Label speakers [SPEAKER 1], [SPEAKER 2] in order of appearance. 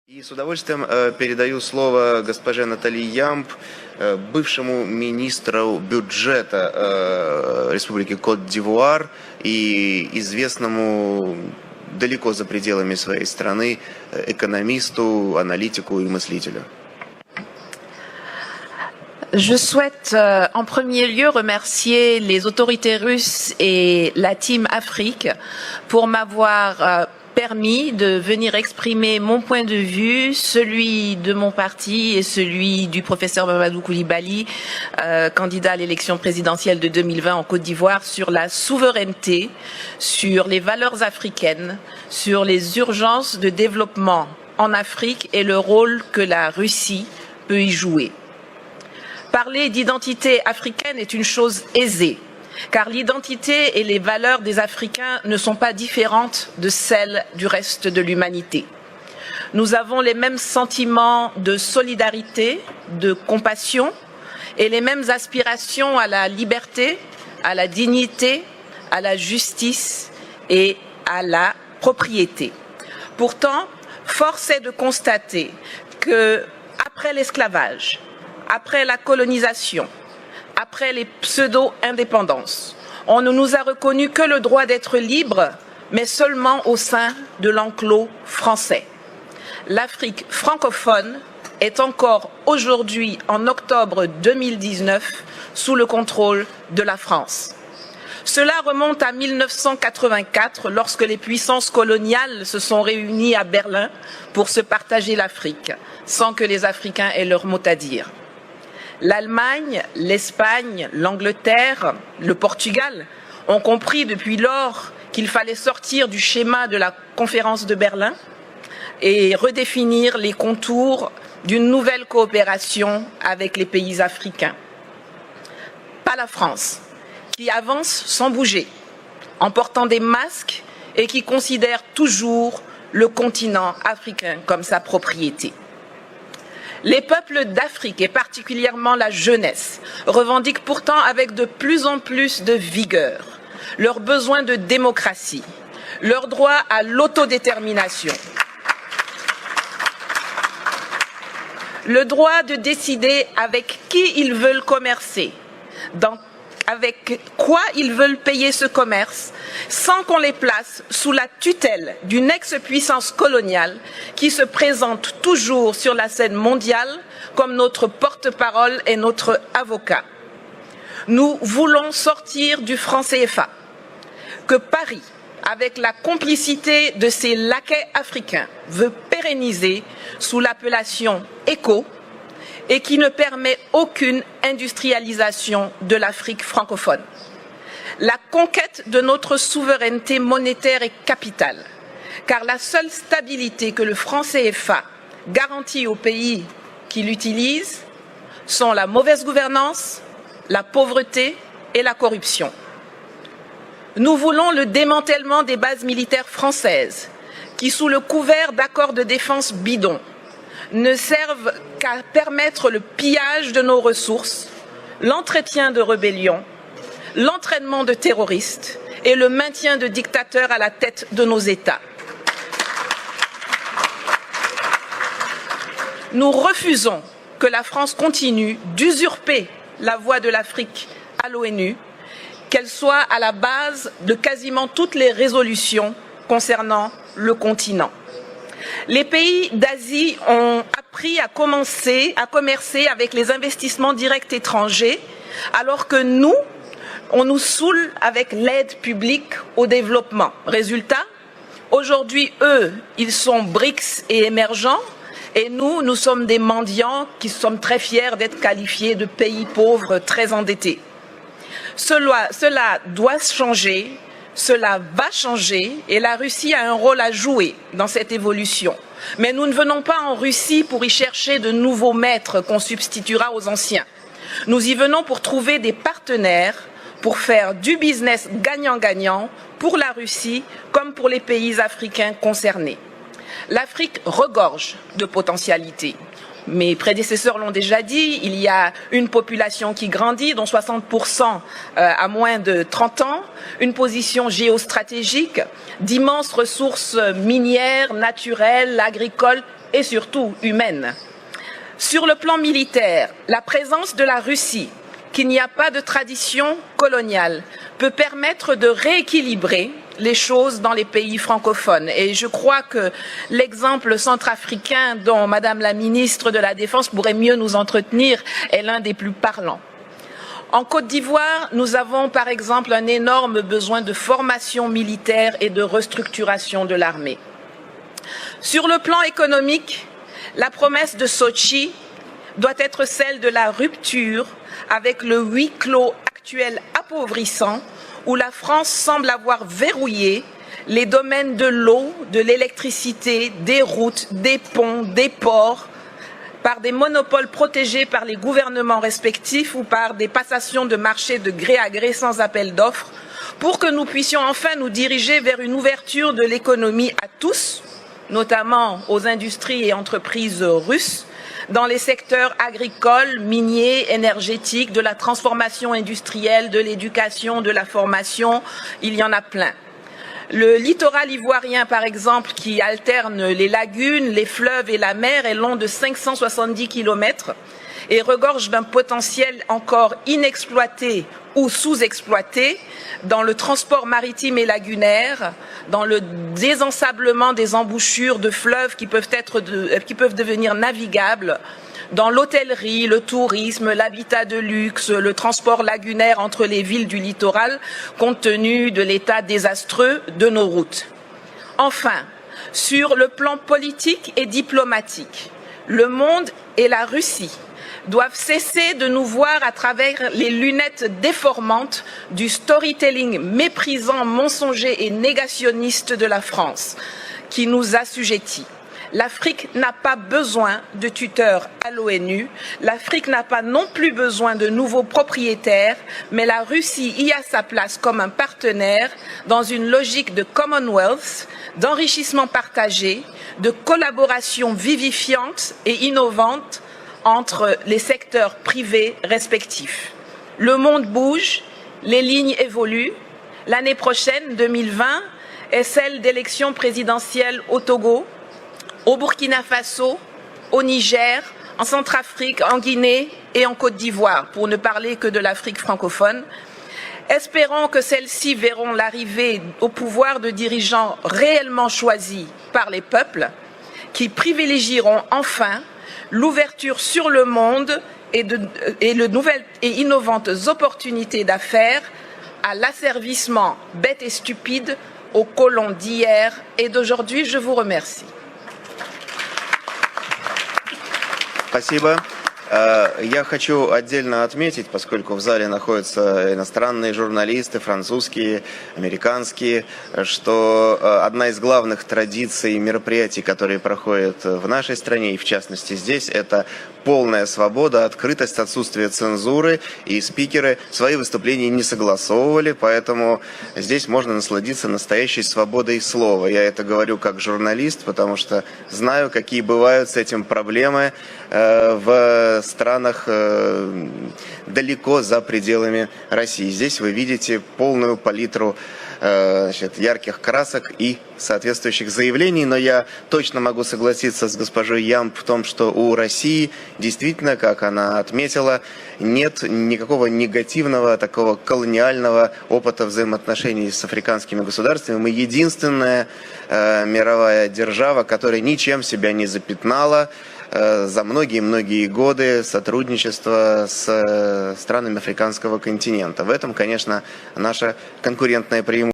[SPEAKER 1] И с удовольствием передаю слово госпоже Натали Ямб, бывшему министру бюджета Республики Кот-д'Ивуар и известному далеко за пределами своей страны экономисту, аналитику и мыслителю.
[SPEAKER 2] Je souhaite en premier lieu remercier les autorités russes et la Team Afrique pour m'avoir permis de venir exprimer mon point de vue, celui de mon parti et celui du professeur Mamadou Koulibaly, candidat à l'élection présidentielle de 2020 en Côte d'Ivoire, sur la souveraineté, sur les valeurs africaines, sur les urgences de développement en Afrique et le rôle que la Russie peut y jouer. Parler d'identité africaine est une chose aisée, car l'identité et les valeurs des Africains ne sont pas différentes de celles du reste de l'humanité. Nous avons les mêmes sentiments de solidarité, de compassion et les mêmes aspirations à la liberté, à la dignité, à la justice et à la propriété. Pourtant, force est de constater que, après l'esclavage, après la colonisation, après les pseudo-indépendances, on ne nous a reconnu que le droit d'être libre, mais seulement au sein de l'enclos français. L'Afrique francophone est encore aujourd'hui, en octobre 2019, sous le contrôle de la France. Cela remonte à 1984, lorsque les puissances coloniales se sont réunies à Berlin pour se partager l'Afrique, sans que les Africains aient leur mot à dire. L'Allemagne, l'Espagne, l'Angleterre, le Portugal ont compris depuis lors qu'il fallait sortir du schéma de la conférence de Berlin et redéfinir les contours d'une nouvelle coopération avec les pays africains. Pas la France, qui avance sans bouger, en portant des masques et qui considère toujours le continent africain comme sa propriété. Les peuples d'Afrique, et particulièrement la jeunesse, revendiquent pourtant avec de plus en plus de vigueur leur besoin de démocratie, leur droit à l'autodétermination, le droit de décider avec qui ils veulent commercer, avec quoi ils veulent payer ce commerce, sans qu'on les place sous la tutelle d'une ex-puissance coloniale qui se présente toujours sur la scène mondiale comme notre porte-parole et notre avocat. Nous voulons sortir du franc CFA, que Paris, avec la complicité de ses laquais africains, veut pérenniser sous l'appellation ECO, et qui ne permet aucune industrialisation de l'Afrique francophone. La conquête de notre souveraineté monétaire est capitale, car la seule stabilité que le franc CFA garantit aux pays qui l'utilisent sont la mauvaise gouvernance, la pauvreté et la corruption. Nous voulons le démantèlement des bases militaires françaises, qui, sous le couvert d'accords de défense bidons, ne servent qu'à permettre le pillage de nos ressources, l'entretien de rébellions, l'entraînement de terroristes et le maintien de dictateurs à la tête de nos États. Nous refusons que la France continue d'usurper la voix de l'Afrique à l'ONU, qu'elle soit à la base de quasiment toutes les résolutions concernant le continent. Les pays d'Asie ont appris à commercer avec les investissements directs étrangers, alors que nous, on nous saoule avec l'aide publique au développement. Résultat, aujourd'hui, eux, ils sont BRICS et émergents, et nous, nous sommes des mendiants qui sommes très fiers d'être qualifiés de pays pauvres très endettés. Cela doit changer. Cela va changer et la Russie a un rôle à jouer dans cette évolution. Mais nous ne venons pas en Russie pour y chercher de nouveaux maîtres qu'on substituera aux anciens. Nous y venons pour trouver des partenaires, pour faire du business gagnant-gagnant pour la Russie comme pour les pays africains concernés. L'Afrique regorge de potentialités. Mes prédécesseurs l'ont déjà dit, il y a une population qui grandit, dont 60% à moins de 30 ans, une position géostratégique, d'immenses ressources minières, naturelles, agricoles et surtout humaine. Sur le plan militaire, la présence de la Russie, qui n'y a pas de tradition coloniale, peut permettre de rééquilibrer les choses dans les pays francophones. Et je crois que l'exemple centrafricain dont Madame la ministre de la Défense pourrait mieux nous entretenir est l'un des plus parlants. En Côte d'Ivoire, nous avons par exemple un énorme besoin de formation militaire et de restructuration de l'armée. Sur le plan économique, la promesse de Sochi doit être celle de la rupture avec le huis clos actuel appauvrissant où la France semble avoir verrouillé les domaines de l'eau, de l'électricité, des routes, des ponts, des ports, par des monopoles protégés par les gouvernements respectifs ou par des passations de marché de gré à gré sans appel d'offres, pour que nous puissions enfin nous diriger vers une ouverture de l'économie à tous, notamment aux industries et entreprises russes, dans les secteurs agricoles, miniers, énergétiques, de la transformation industrielle, de l'éducation, de la formation, il y en a plein. Le littoral ivoirien, par exemple, qui alterne les lagunes, les fleuves et la mer, est long de 570 km et regorge d'un potentiel encore inexploité ou sous-exploité dans le transport maritime et lagunaire, dans le désensablement des embouchures de fleuves qui peuvent devenir navigables, dans l'hôtellerie, le tourisme, l'habitat de luxe, le transport lagunaire entre les villes du littoral, compte tenu de l'état désastreux de nos routes. Enfin, sur le plan politique et diplomatique, le monde et la Russie doivent cesser de nous voir à travers les lunettes déformantes du storytelling méprisant, mensonger et négationniste de la France, qui nous assujettit. L'Afrique n'a pas besoin de tuteurs à l'ONU, l'Afrique n'a pas non plus besoin de nouveaux propriétaires, mais la Russie y a sa place comme un partenaire dans une logique de Commonwealth, d'enrichissement partagé, de collaboration vivifiante et innovante entre les secteurs privés respectifs. Le monde bouge, les lignes évoluent. L'année prochaine, 2020, est celle d'élections présidentielles au Togo, au Burkina Faso, au Niger, en Centrafrique, en Guinée et en Côte d'Ivoire, pour ne parler que de l'Afrique francophone. Espérons que celles-ci verront l'arrivée au pouvoir de dirigeants réellement choisis par les peuples, qui privilégieront enfin l'ouverture sur le monde et de nouvelles et innovantes opportunités d'affaires à l'asservissement bête et stupide aux colons d'hier et d'aujourd'hui. Je vous remercie.
[SPEAKER 1] Спасибо. Я хочу отдельно отметить, поскольку в зале находятся иностранные журналисты, французские, американские, что одна из главных традиций мероприятий, которые проходят в нашей стране и в частности здесь, это полная свобода, открытость, отсутствие цензуры, и спикеры свои выступления не согласовывали, поэтому здесь можно насладиться настоящей свободой слова. Я это говорю как журналист, потому что знаю, какие бывают с этим проблемы в странах далеко за пределами России. Здесь вы видите полную палитру ярких красок и соответствующих заявлений, но я точно могу согласиться с госпожой Ямб в том, что у России действительно, как она отметила, нет никакого негативного, такого колониального опыта взаимоотношений с африканскими государствами. Мы единственная мировая держава, которая ничем себя не запятнала за многие-многие годы сотрудничества с странами африканского континента. В этом, конечно, наше конкурентное преимущество.